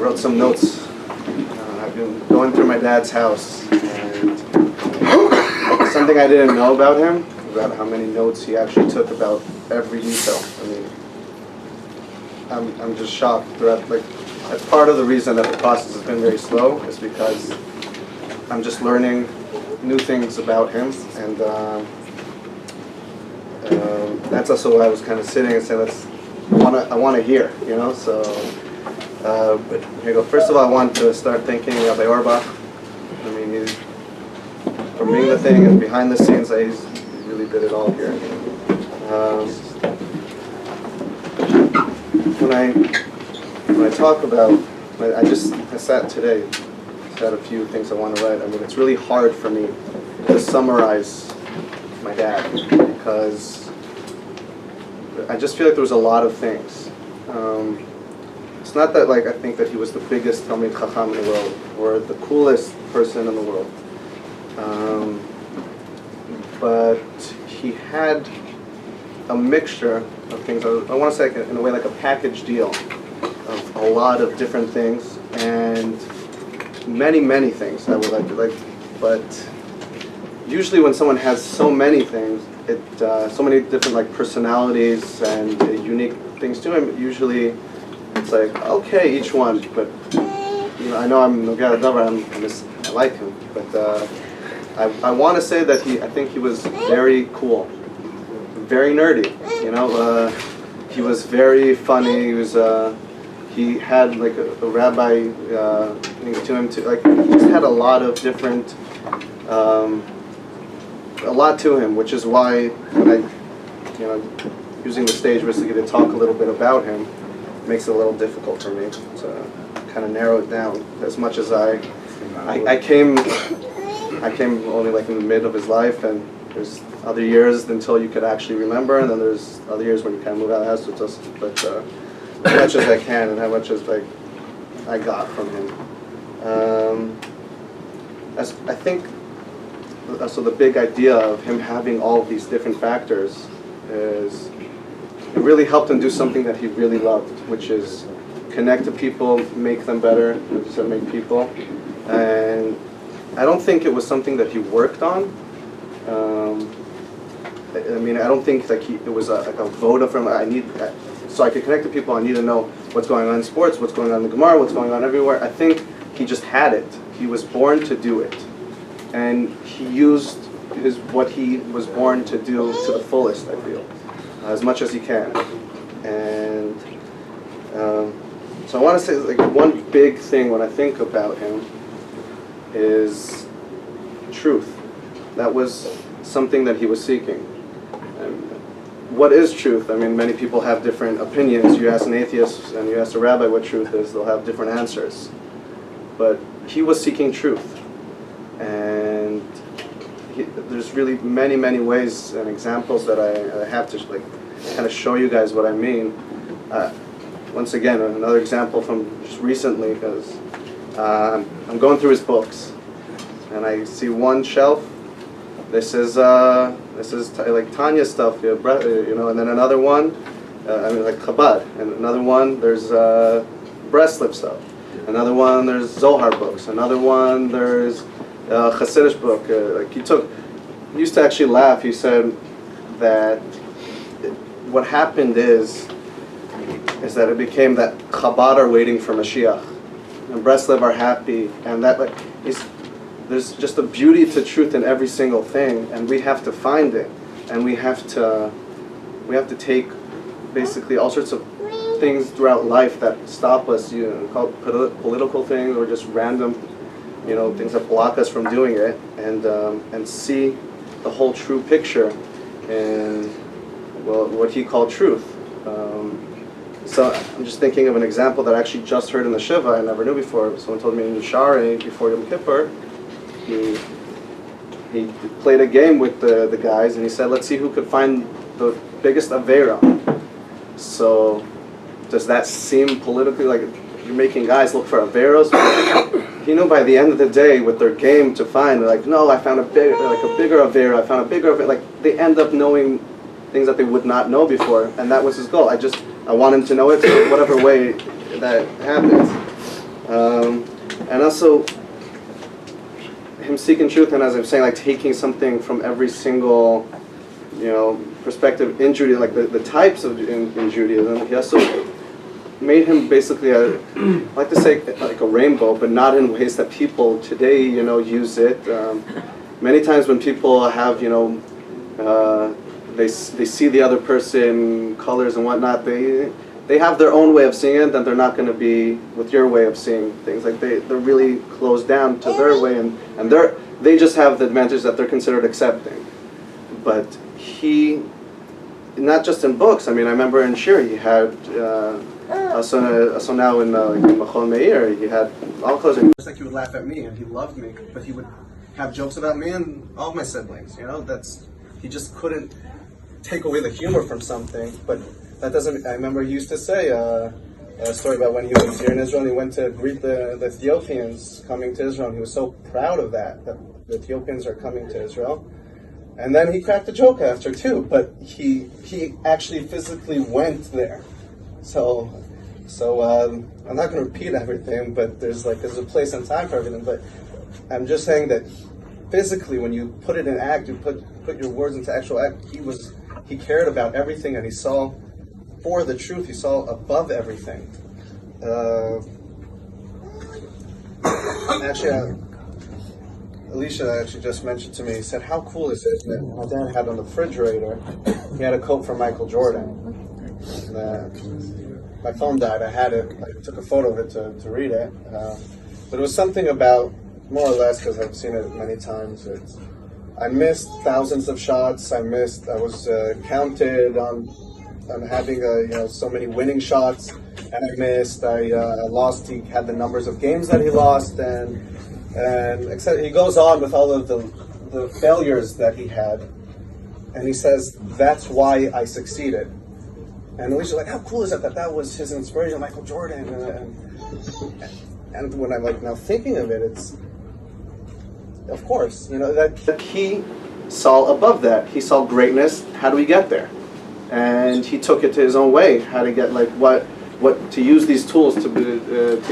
wrote some notes. I've been going through my dad's house, and something I didn't know about him, about how many notes he actually took about every detail. I mean, I'm just shocked throughout. Like, that's part of the reason that the process has been very slow, is because I'm just learning new things about him, and that's also why I was kind of sitting and saying, I want to hear, you know. So, but here you go. First of all, I want to start thanking Rabbi Orbach. I mean, he's, for being the thing and behind the scenes, he really did it all here. When I talk about, I sat today, had a few things I want to write. I mean, it's really hard for me to summarize my dad, because I just feel like there was a lot of things. It's not that I think that he was the biggest Talmid Chacham in the world or the coolest person in the world, but he had a mixture of things. I want to say in a way like a package deal of a lot of different things, and many things I would like. But usually when someone has so many things, so many different personalities and unique things to him, usually it's like, okay, each one, but I know I'm Nogah Davar, I like him, but I want to say that I think he was very cool, very nerdy, he was very funny. He had a rabbi thing to him too. He just had a lot of different, a lot to him, which is why when using the stage basically to talk a little bit about him, makes it a little difficult for me to kind of narrow it down. As much as I came only in the mid of his life, and there's other years until you could actually remember, and then there's other years when you kind of move out of the house. So it's just, but as much as I can, and how much as I got from him. I think so. The big idea of him having all of these different factors is it really helped him do something that he really loved, which is connect to people, make them better, to make people. And I don't think it was something that he worked on. I mean, I don't think it was a vote from so I could connect to people. I need to know what's going on in sports, what's going on in the Gemara, what's going on everywhere. I think he just had it. He was born to do it, and he used what he was born to do to the fullest, I feel, as much as he can. And so I want to say one big thing when I think about him is truth. That was something that he was seeking. What is truth? I mean, many people have different opinions. You ask an atheist and you ask a rabbi what truth is, they'll have different answers. But he was seeking truth. And there's really many ways and examples that I have to kind of show you guys what I mean. Once again, another example from just recently, because I'm going through his books, and I see one shelf. This is Tanya stuff, and then another one, Chabad, and another one there's Breslov stuff, another one there's Zohar books, another one there's Hasidic book. He used to actually laugh. He said that what happened is that it became that Chabad are waiting for Mashiach, and Breslov are happy, and that there's just a beauty to truth in every single thing, and we have to find it, and we have to take basically all sorts of things throughout life that stop us, called political things or just random, things that block us from doing it, and see the whole true picture in what he called truth. So I'm just thinking of an example that I actually just heard in the Shiva. I never knew before. Someone told me in the Shari before Yom Kippur, he played a game with the guys, and he said, let's see who could find the biggest Avera. So does that seem politically like you're making guys look for Averos? He knew by the end of the day with their game to find, they're like, no, I found a bigger Avera, I found a bigger Avera. They end up knowing things that they would not know before, and that was his goal. I want him to know it, so whatever way that happens. And also him seeking truth, and as I'm saying, like taking something from every single, perspective in Judaism, like the types of in Judaism. He also made him basically I like to say like a rainbow, but not in ways that people today, use it. Many times when people have, they see the other person, colors and whatnot, they have their own way of seeing it, and they're not going to be with your way of seeing things. Like they're really closed down to their way, and they just have the advantage that they're considered accepting. But he, not just in books. I mean, I remember in Shir he had so now in Machon Meir he had all clothes. Just like he would laugh at me, and he loved me, but he would have jokes about me and all of my siblings. He just couldn't take away the humor from something, but. That doesn't. I remember he used to say a story about when he was here in Israel. And he went to greet the Ethiopians coming to Israel. And he was so proud of that the Ethiopians are coming to Israel. And then he cracked a joke after too. But he actually physically went there. So I'm not going to repeat everything. But there's a place and time for everything. But I'm just saying that physically, when you put it in act, you put your words into actual act. He cared about everything, and he saw. For the truth, he saw above everything. Alicia actually just mentioned to me, he said, how cool is it that my dad had on the refrigerator, he had a coat from Michael Jordan. My phone died, I had it, I took a photo of it to read it. But it was something about, more or less, because I've seen it many times, I missed thousands of shots, I was counted on having so many winning shots, and I missed. I lost. He had the numbers of games that he lost, and he goes on with all of the failures that he had, and he says that's why I succeeded. And Alicia's like, how cool is that was his inspiration, Michael Jordan, and when I'm now thinking of it, it's of course that he saw above that. He saw greatness. How do we get there? And he took it to his own way, how to get what to use these tools to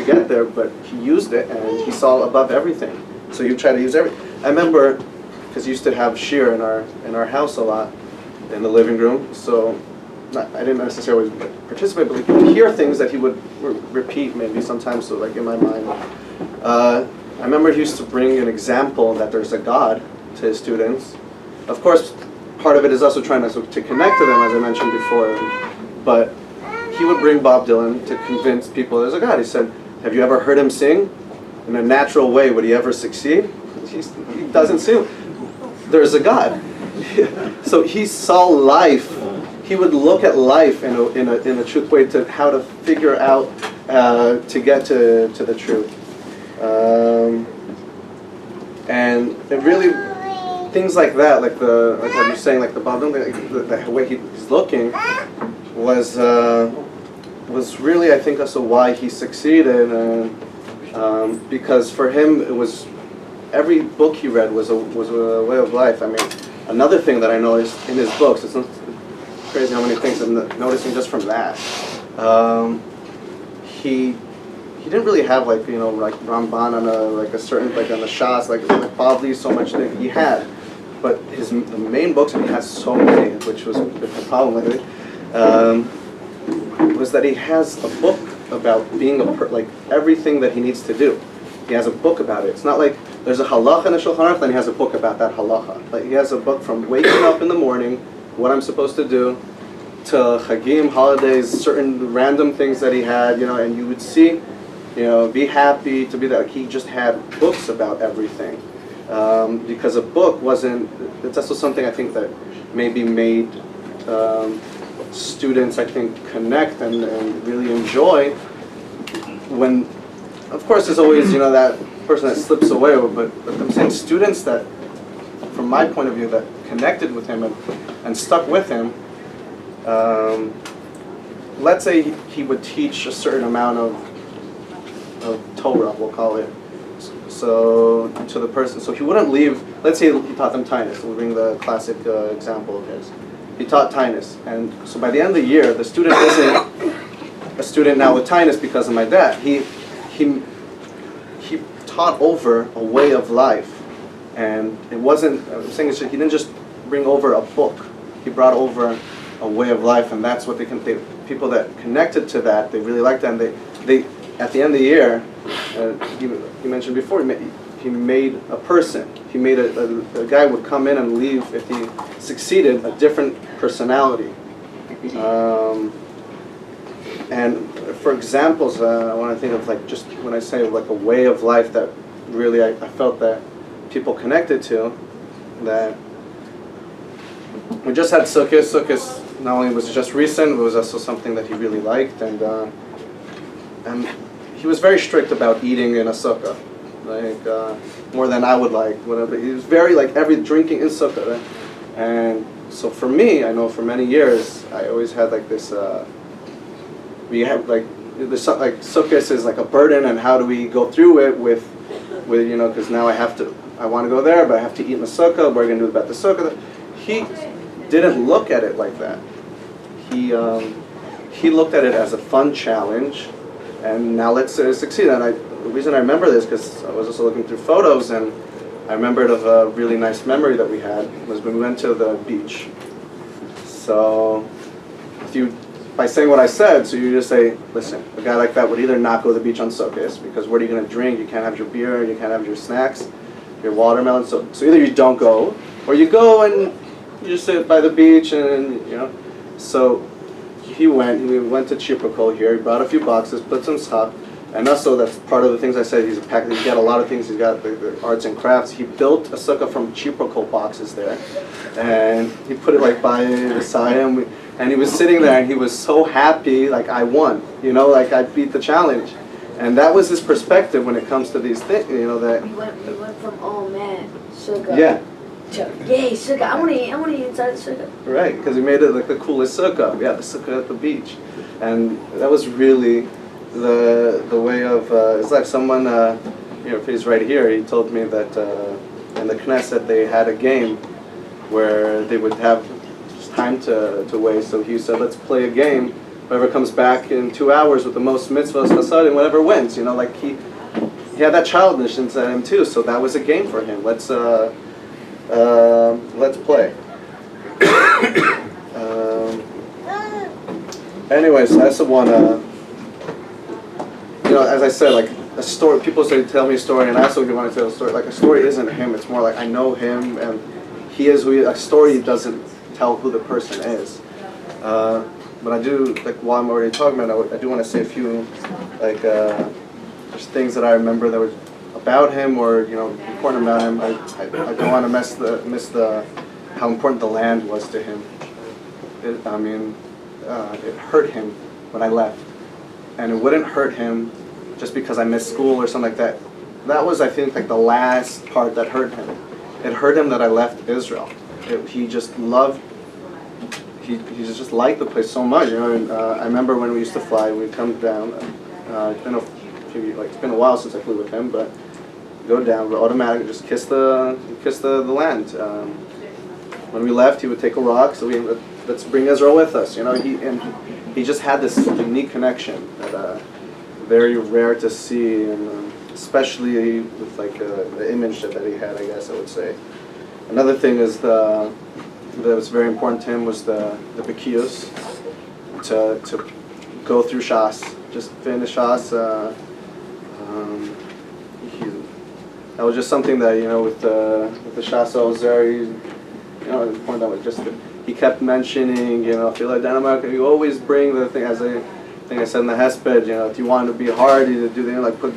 get there. But he used it, and he saw above everything. So you try to use everything. I remember because he used to have shir in our house a lot, in the living room. So I didn't necessarily participate, but we would hear things that he would repeat maybe sometimes. So in my mind, I remember he used to bring an example that there's a God to his students. Of course. Part of it is also trying to connect to them, as I mentioned before. But he would bring Bob Dylan to convince people there's a God. He said, have you ever heard him sing? In a natural way, would he ever succeed? He doesn't sing. There's a God. So he saw life. He would look at life in a truth way to how to figure out to get to the truth. And it really... Things like that, like what you're saying, like the Bob Dylan, the way he's looking, was really, I think, also why he succeeded, because for him it was every book he read was a way of life. I mean, another thing that I noticed in his books, it's crazy how many things I'm noticing just from that. He didn't really have like Ramban on a certain on the shots like Bavli so much that he had. But the main books, and he has so many, which was the problem with it, was that he has a book about being everything that he needs to do. He has a book about it. It's not like there's a halacha in a Shulchan Aruch, then he has a book about that halacha. Like he has a book from waking up in the morning, what I'm supposed to do, to Chagim, holidays, certain random things that he had, and you would see, be happy to be that. Like he just had books about everything. Because a book wasn't, it's also something I think that maybe made students, I think, connect and really enjoy when, of course, there's always, that person that slips away, but I'm saying students that, from my point of view, that connected with him and stuck with him, let's say he would teach a certain amount of Torah, we'll call it, so to the person, so he wouldn't leave. Let's say he taught them Tainus. We'll bring the classic example of his. He taught Tainus, and so by the end of the year, the student isn't a student now with Tainus because of my dad. He he taught over a way of life. And it wasn't, I'm saying he didn't just bring over a book. He brought over a way of life, and that's what people that connected to that, they really liked that. And they at the end of the year, you mentioned before, he made a person. He made a guy would come in and leave, if he succeeded, a different personality. And for examples, I want to think of like just when I say like a way of life that really I felt that people connected to, that we just had Sukkot. Sukkot not only was just recent, it was also something that he really liked, and he was very strict about eating in a sukkah, like more than I would like. Whatever, he was very like drinking in sukkah, right? And so for me, I know for many years I always had like this. We have like sukkah is like a burden, and how do we go through it with because now I want to go there, but I have to eat in the sukkah. We're going to do about the sukkah. He didn't look at it like that. He looked at it as a fun challenge, and now let's succeed. And the reason I remember this because I was also looking through photos, and I remembered of a really nice memory that we had was when we went to the beach. So by saying what I said, so you just say, listen, a guy like that would either not go to the beach on Sukkot, because what are you going to drink? You can't have your beer, you can't have your snacks, your watermelon. So either you don't go, or you go and you just sit by the beach, and So we went to Chiprokol here. He brought a few boxes, put some stuff, and also that's part of the things I said. He's got a lot of things. He's got the arts and crafts. He built a sukkah from Chiprokol boxes there, and he put it like by the side, and he was sitting there, and he was so happy, like I won, like I beat the challenge, and that was his perspective when it comes to these things, that. We went from oh man, sukkah. Yeah. Yay, sukkah! I want to eat inside the sukkah. Right, because he made it like the coolest sukkah. Yeah, the sukkah at the beach, and that was really the way of his life. Someone, he's right here. He told me that in the Knesset they had a game where they would have time to waste. So he said, let's play a game. Whoever comes back in 2 hours with the most mitzvahs, chasadim, whatever wins. Like he had that childishness inside him too. So that was a game for him. Let's play. Anyways, I also want to, as I said, like a story. People say, tell me a story, and I also want to tell a story. Like a story isn't him. It's more like I know him, and he is who he is. A story doesn't tell who the person is. But I do, like while I'm already talking about it, I do want to say a few, like, just things that I remember that were about him or important about him. I don't want to miss the how important the land was to him. It hurt him when I left, and it wouldn't hurt him just because I missed school or something like that. That was, I think, like the last part that hurt him. It hurt him that I left Israel. He just loved. He just liked the place so much. I remember when we used to fly, we'd come down. It's been a while since I flew with him, but go down, but automatically just kiss the land. When we left, he would take a rock. So let's bring Israel with us. He just had this unique connection that very rare to see, and especially with like the image that he had. I guess I would say. Another thing is that was very important to him was the Bekios, to go through Shas, just finish Shas. That was just something that with the Shas Ozer, the point that was just he kept mentioning, Fila Danamak. You always bring the thing as I think I said in the Hesped. If you want to be hard, you do the like put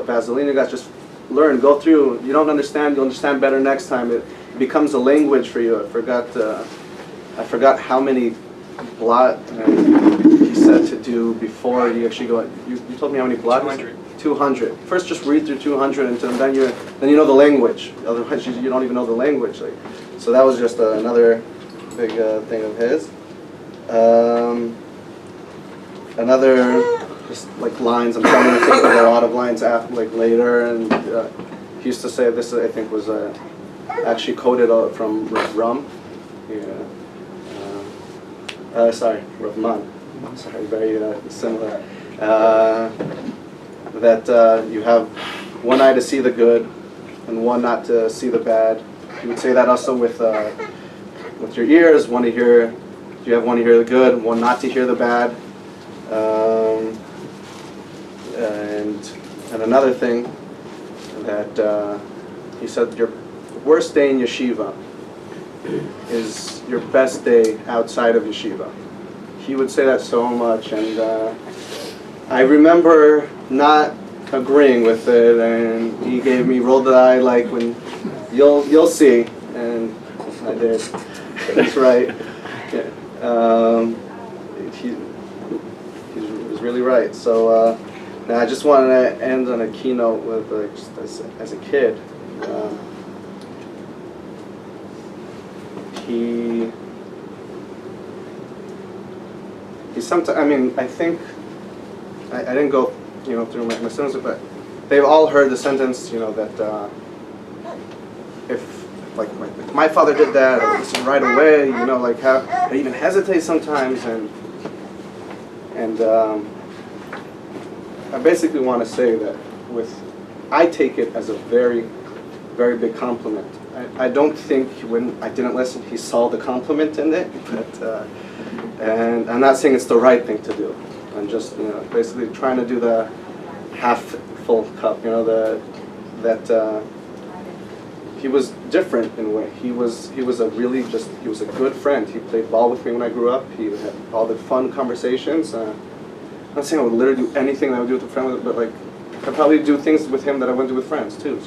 Vaseline. You guys just learn, go through. You don't understand, you'll understand better next time. It becomes a language for you. I forgot how many blot he said to do before you actually go. You told me how many blots? 200. First, just read through 200, and then you know the language. Otherwise, you don't even know the language. So that was just another big thing of his. Another just like lines. I'm trying to think of a lot of lines after, like later, and he used to say this. I think was actually quoted from Ram. Sorry, Rahman. Sorry, very similar. That you have one eye to see the good and one not to see the bad. He would say that also with your ears, one to hear, you have one to hear the good, one not to hear the bad. And another thing that he said, your worst day in yeshiva is your best day outside of yeshiva. He would say that so much, and I remember not agreeing with it, and he gave me roll the eye like when you'll see, and I did. That's right. Yeah. He was really right. So now I just wanted to end on a keynote with just as a kid. He sometimes, I mean, I think, I didn't go, through my sentence, but they've all heard the sentence, that if my father did that, or listen right away, like how I even hesitate sometimes, and I basically want to say that I take it as a very, very big compliment. I don't think when I didn't listen, he saw the compliment in it, but and I'm not saying it's the right thing to do. I'm just basically trying to do the half full cup. That he was different in a way. He was a good friend. He played ball with me when I grew up. He had all the fun conversations. I'm not saying I would literally do anything that I would do with a friend, but like I'd probably do things with him that I wouldn't do with friends too.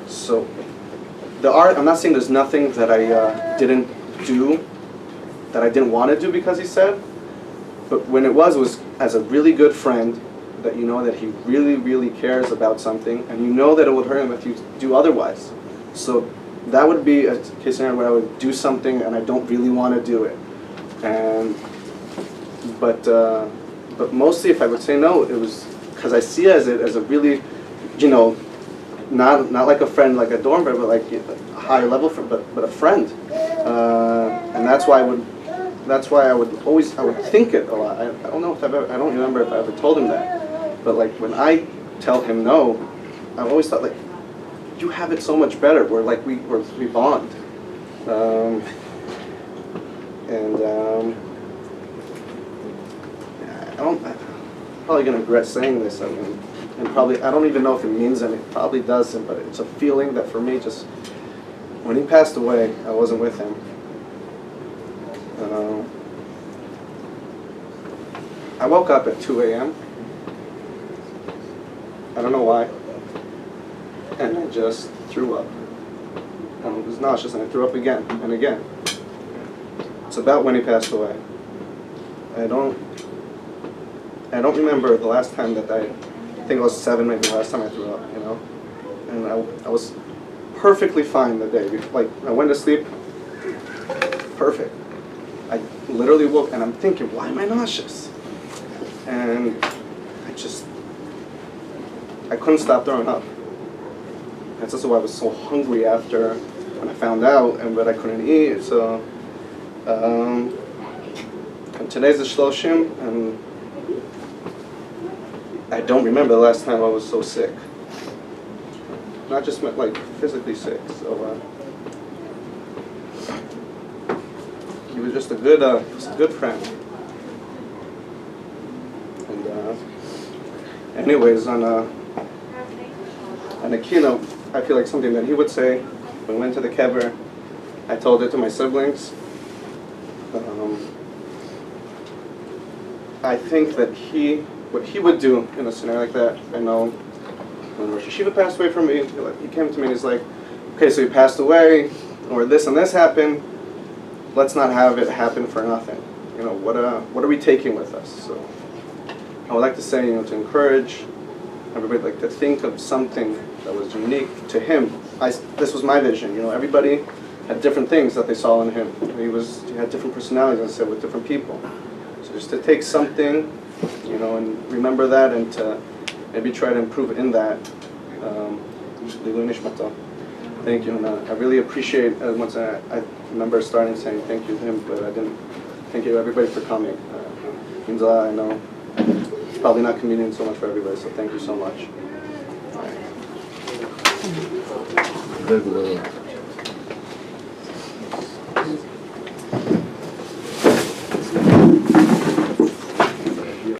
So the art. I'm not saying there's nothing that I didn't do, that I didn't want to do because he said. But when it was as a really good friend, that that he really, really cares about something, and that it would hurt him if you do otherwise. So that would be a case scenario where I would do something and I don't really want to do it. But mostly, if I would say no, it was because I see it as a really, not like a friend, like a dorm, but like a higher level friend, but a friend. And that's why I would think it a lot. I don't know if I don't remember if I ever told him that. But like when I tell him no, I always thought like, you have it so much better. We're like we bond. I'm probably gonna regret saying this. I mean, and probably I don't even know if it means anything. It probably doesn't, but it's a feeling that for me, just when he passed away, I wasn't with him. I woke up at 2 a.m. I don't know why, and I just threw up. And it was nauseous, and I threw up again and again. It's about when he passed away. I don't remember the last time that I think I was 7, maybe the last time I threw up, And I was perfectly fine the day. Like, I went to sleep, perfect. I literally woke, and I'm thinking, why am I nauseous? And I couldn't stop throwing up. That's also why I was so hungry after when I found out, but I couldn't eat. So, and today's the shloshim, and I don't remember the last time I was so sick. Not just like physically sick. So he was just a good friend. And anyways, on a keynote, I feel like something that he would say when we went to the kever, I told it to my siblings. I think that what he would do in a scenario like that, I know when Rosh Hashiva passed away from me, he came to me and he's like, okay, so he passed away, or this and this happened, let's not have it happen for nothing. What are we taking with us? So I would like to say, to encourage everybody, like to think of something that was unique to him. This was my vision. Everybody had different things that they saw in him. He had different personalities, as I said, with different people. So just to take something, and remember that, and to maybe try to improve in that. Thank you, and I really appreciate. Once I remember starting saying thank you to him, but I didn't. Thank you everybody for coming. Means a lot. I know. probably not communion so much for everybody, so thank you so much. Very good.